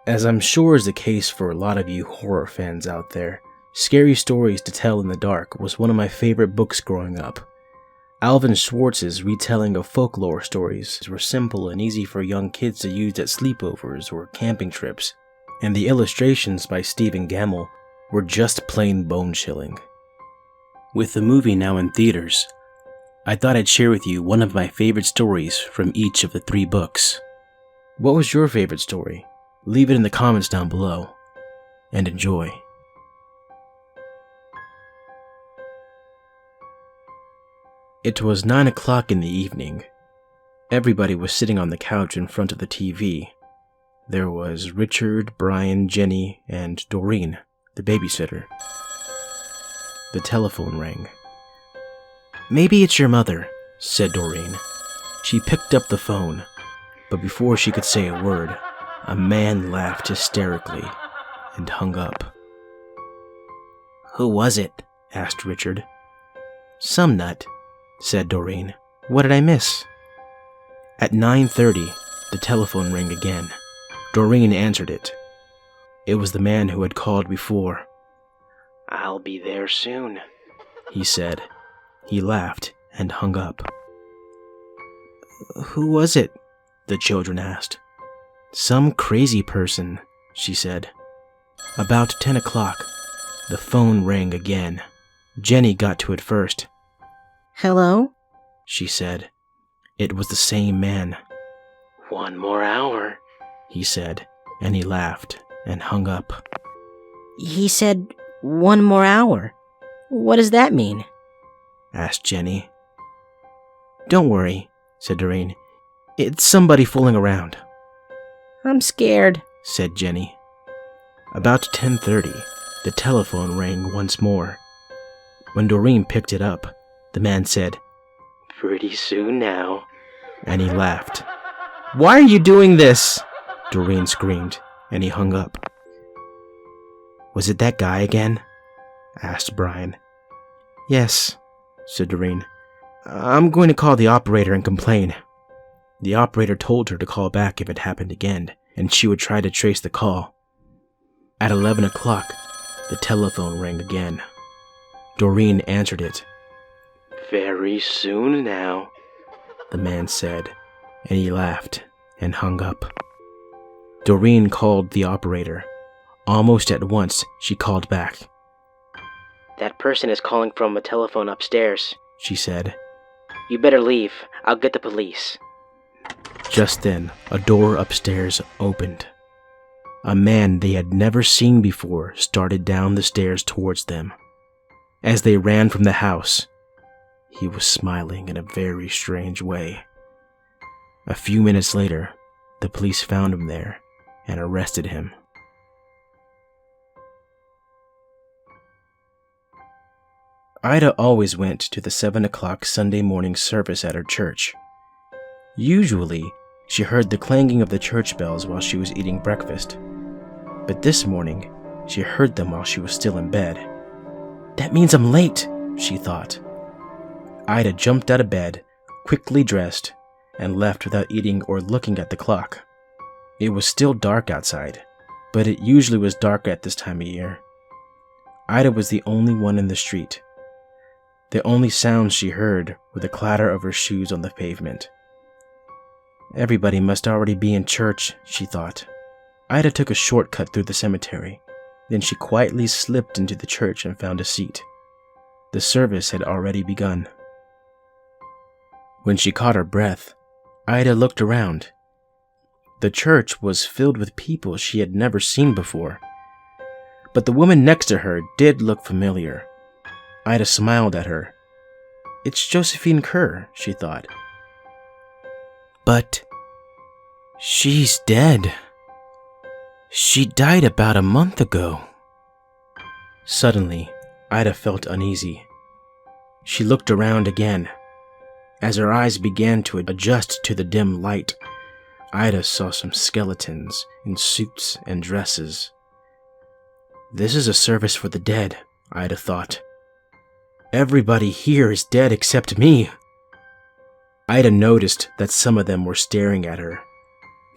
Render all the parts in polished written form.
As I'm sure is the case for a lot of you horror fans out there, Scary Stories to Tell in the Dark was one of my favorite books growing up. Alvin Schwartz's retelling of folklore stories were simple and easy for young kids to use at sleepovers or camping trips, and the illustrations by Stephen Gammell were just plain bone-chilling. With the movie now in theaters, I thought I'd share with you one of my favorite stories from each of the 3 books. What was your favorite story? Leave it in the comments down below, and enjoy. It was 9 o'clock in the evening. Everybody was sitting on the couch in front of the TV. There was Richard, Brian, Jenny, and Doreen, the babysitter. The telephone rang. "Maybe it's your mother," said Doreen. She picked up the phone, but before she could say a word, a man laughed hysterically and hung up. "Who was it?" asked Richard. "Some nut," said Doreen. "What did I miss?" At 9:30, the telephone rang again. Doreen answered it. It was the man who had called before. "I'll be there soon," he said. He laughed and hung up. "Who was it?" the children asked. "Some crazy person," she said. About 10 o'clock, the phone rang again. Jenny got to it first. "Hello?" she said. It was the same man. "1 more hour," he said, and he laughed and hung up. "He said 1 more hour. What does that mean?" asked Jenny. "Don't worry," said Doreen. "It's somebody fooling around." "I'm scared," said Jenny. About 10:30, the telephone rang once more. When Doreen picked it up, the man said, "Pretty soon now," and he laughed. "Why are you doing this?" Doreen screamed, and he hung up. "Was it that guy again?" asked Brian. "Yes," said Doreen. "I'm going to call the operator and complain." The operator told her to call back if it happened again, and she would try to trace the call. At 11 o'clock, the telephone rang again. Doreen answered it. "Very soon now," the man said, and he laughed and hung up. Doreen called the operator. Almost at once, she called back. "That person is calling from a telephone upstairs," she said. "You better leave. I'll get the police." Just then, a door upstairs opened. A man they had never seen before started down the stairs towards them. As they ran from the house, he was smiling in a very strange way. A few minutes later, the police found him there and arrested him. Ida always went to the 7 o'clock Sunday morning service at her church. Usually, she heard the clanging of the church bells while she was eating breakfast. But this morning, she heard them while she was still in bed. "That means I'm late," she thought. Ida jumped out of bed, quickly dressed, and left without eating or looking at the clock. It was still dark outside, but it usually was dark at this time of year. Ida was the only one in the street. The only sounds she heard were the clatter of her shoes on the pavement. Everybody must already be in church, she thought. Ida took a shortcut through the cemetery. Then she quietly slipped into the church and found a seat. The service had already begun. When she caught her breath, Ida looked around. The church was filled with people she had never seen before. But the woman next to her did look familiar. Ida smiled at her. "It's Josephine Kerr," she thought. "But she's dead. She died about a month ago." Suddenly, Ida felt uneasy. She looked around again. As her eyes began to adjust to the dim light, Ida saw some skeletons in suits and dresses. This is a service for the dead, Ida thought. Everybody here is dead except me. Ida noticed that some of them were staring at her.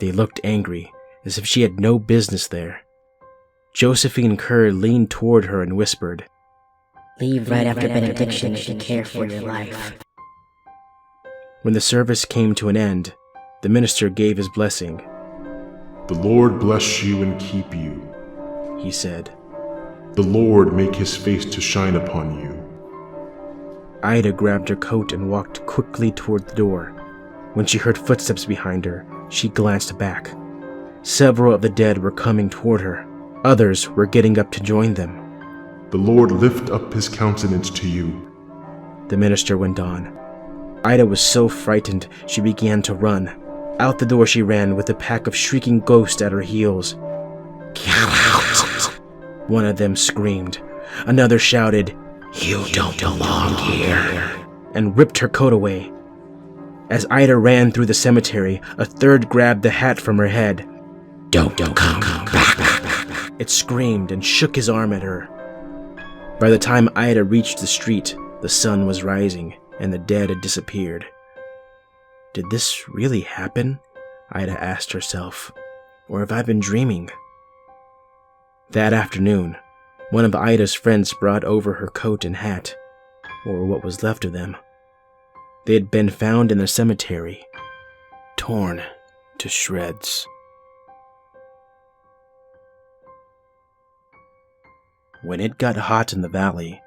They looked angry, as if she had no business there. Josephine Kerr leaned toward her and whispered, "Leave right after benediction if you care for your life." When the service came to an end, the minister gave his blessing. "The Lord bless you and keep you," he said. "The Lord make his face to shine upon you." Ida grabbed her coat and walked quickly toward the door. When she heard footsteps behind her, she glanced back. Several of the dead were coming toward her. Others were getting up to join them. "The Lord lift up his countenance to you," the minister went on. Ida was so frightened she began to run. Out the door she ran with a pack of shrieking ghosts at her heels. "Get out!" one of them screamed. Another shouted, "You don't belong here," and ripped her coat away. As Ida ran through the cemetery, a third grabbed the hat from her head. Don't come back," it screamed and shook his arm at her. By the time Ida reached the street, the sun was rising and the dead had disappeared. Did this really happen? Ida asked herself. Or have I been dreaming? That afternoon, one of Ida's friends brought over her coat and hat, or what was left of them. They had been found in the cemetery, torn to shreds. When it got hot in the valley,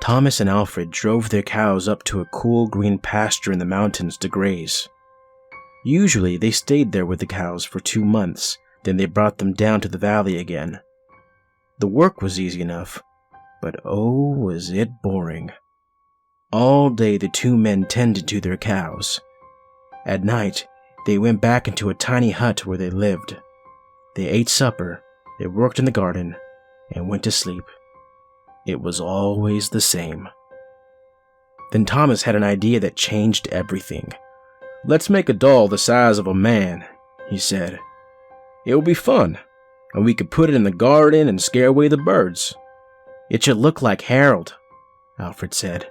Thomas and Alfred drove their cows up to a cool green pasture in the mountains to graze. Usually they stayed there with the cows for 2 months, then they brought them down to the valley again. The work was easy enough, but oh, was it boring. All day the two men tended to their cows. At night, they went back into a tiny hut where they lived. They ate supper, they worked in the garden, and went to sleep. It was always the same. Then Thomas had an idea that changed everything. "Let's make a doll the size of a man," he said. "It will be fun, and we could put it in the garden and scare away the birds." "It should look like Harold," Alfred said.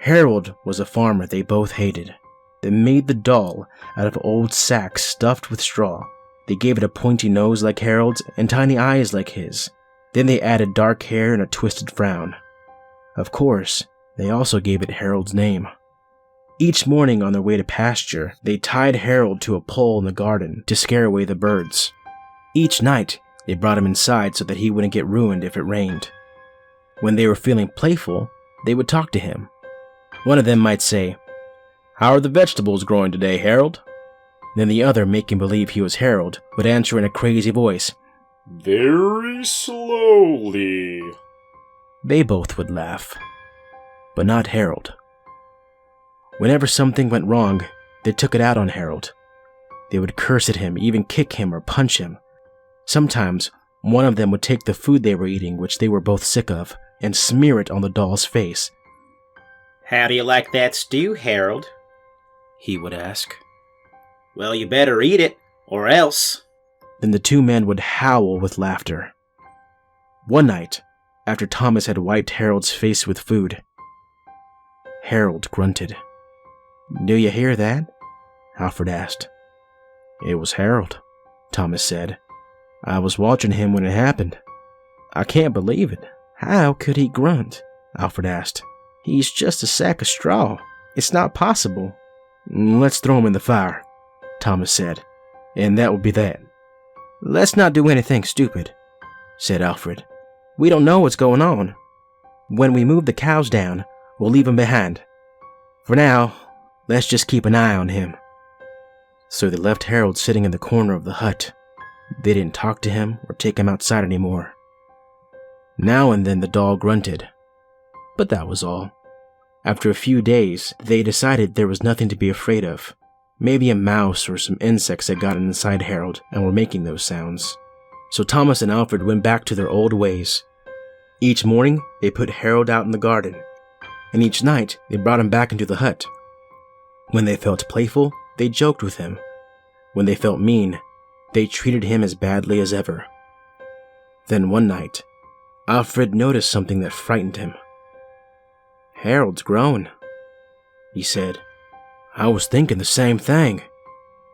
Harold was a farmer they both hated. They made the doll out of old sacks stuffed with straw. They gave it a pointy nose like Harold's and tiny eyes like his. Then they added dark hair and a twisted frown. Of course, they also gave it Harold's name. Each morning on their way to pasture, they tied Harold to a pole in the garden to scare away the birds. Each night, they brought him inside so that he wouldn't get ruined if it rained. When they were feeling playful, they would talk to him. One of them might say, "How are the vegetables growing today, Harold?" Then the other, making believe he was Harold, would answer in a crazy voice, "Very slowly." They both would laugh, but not Harold. Whenever something went wrong, they took it out on Harold. They would curse at him, even kick him or punch him. Sometimes, one of them would take the food they were eating, which they were both sick of, and smear it on the doll's face. "How do you like that stew, Harold?" he would ask. "Well, you better eat it, or else." Then the two men would howl with laughter. One night, after Thomas had wiped Harold's face with food, Harold grunted. "Do you hear that?" Alfred asked. "It was Harold," Thomas said. "I was watching him when it happened." "I can't believe it. How could he grunt?" Alfred asked. "He's just a sack of straw. It's not possible." "Let's throw him in the fire," Thomas said, "and that will be that." "Let's not do anything stupid," said Alfred. "We don't know what's going on. When we move the cows down, we'll leave him behind. For now, let's just keep an eye on him." So they left Harold sitting in the corner of the hut. They didn't talk to him or take him outside anymore. Now and then the doll grunted, but that was all. After a few days, they decided there was nothing to be afraid of. Maybe a mouse or some insects had gotten inside Harold and were making those sounds. So Thomas and Alfred went back to their old ways. Each morning, they put Harold out in the garden, and each night they brought him back into the hut. When they felt playful, they joked with him. When they felt mean, they treated him as badly as ever. Then one night, Alfred noticed something that frightened him. "Harold's grown," he said. "I was thinking the same thing,"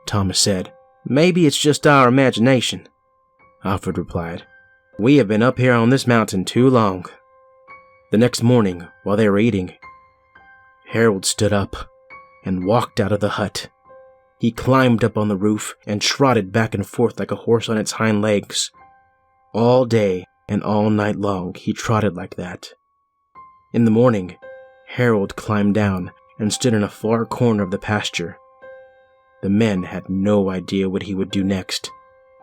Thomas said. Maybe it's just our imagination, Alfred replied. We have been up here on this mountain too long. The next morning, while they were eating, Harold stood up and walked out of the hut. He climbed up on the roof and trotted back and forth like a horse on its hind legs. All day and all night long he trotted like that. In the morning, Harold climbed down and stood in a far corner of the pasture. The men had no idea what he would do next.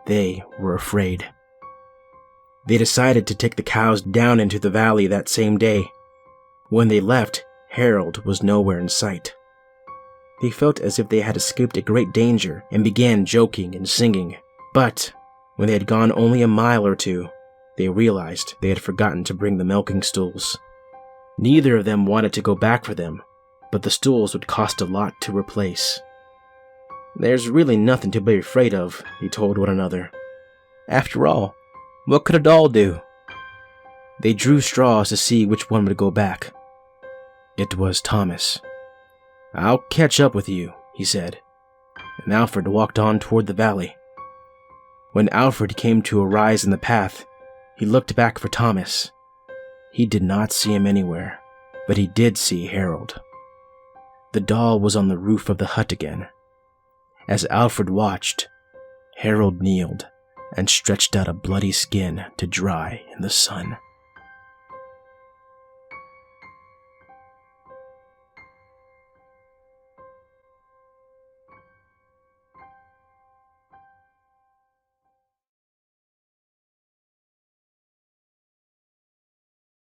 They were afraid. They decided to take the cows down into the valley that same day. When they left, Harold was nowhere in sight. They felt as if they had escaped a great danger and began joking and singing. But when they had gone only a mile or two, they realized they had forgotten to bring the milking stools. Neither of them wanted to go back for them, but the stools would cost a lot to replace. There's really nothing to be afraid of, they told one another. After all, what could a doll do? They drew straws to see which one would go back. It was Thomas. I'll catch up with you, he said, and Alfred walked on toward the valley. When Alfred came to a rise in the path, he looked back for Thomas. He did not see him anywhere, but he did see Harold. The doll was on the roof of the hut again. As Alfred watched, Harold kneeled and stretched out a bloody skin to dry in the sun.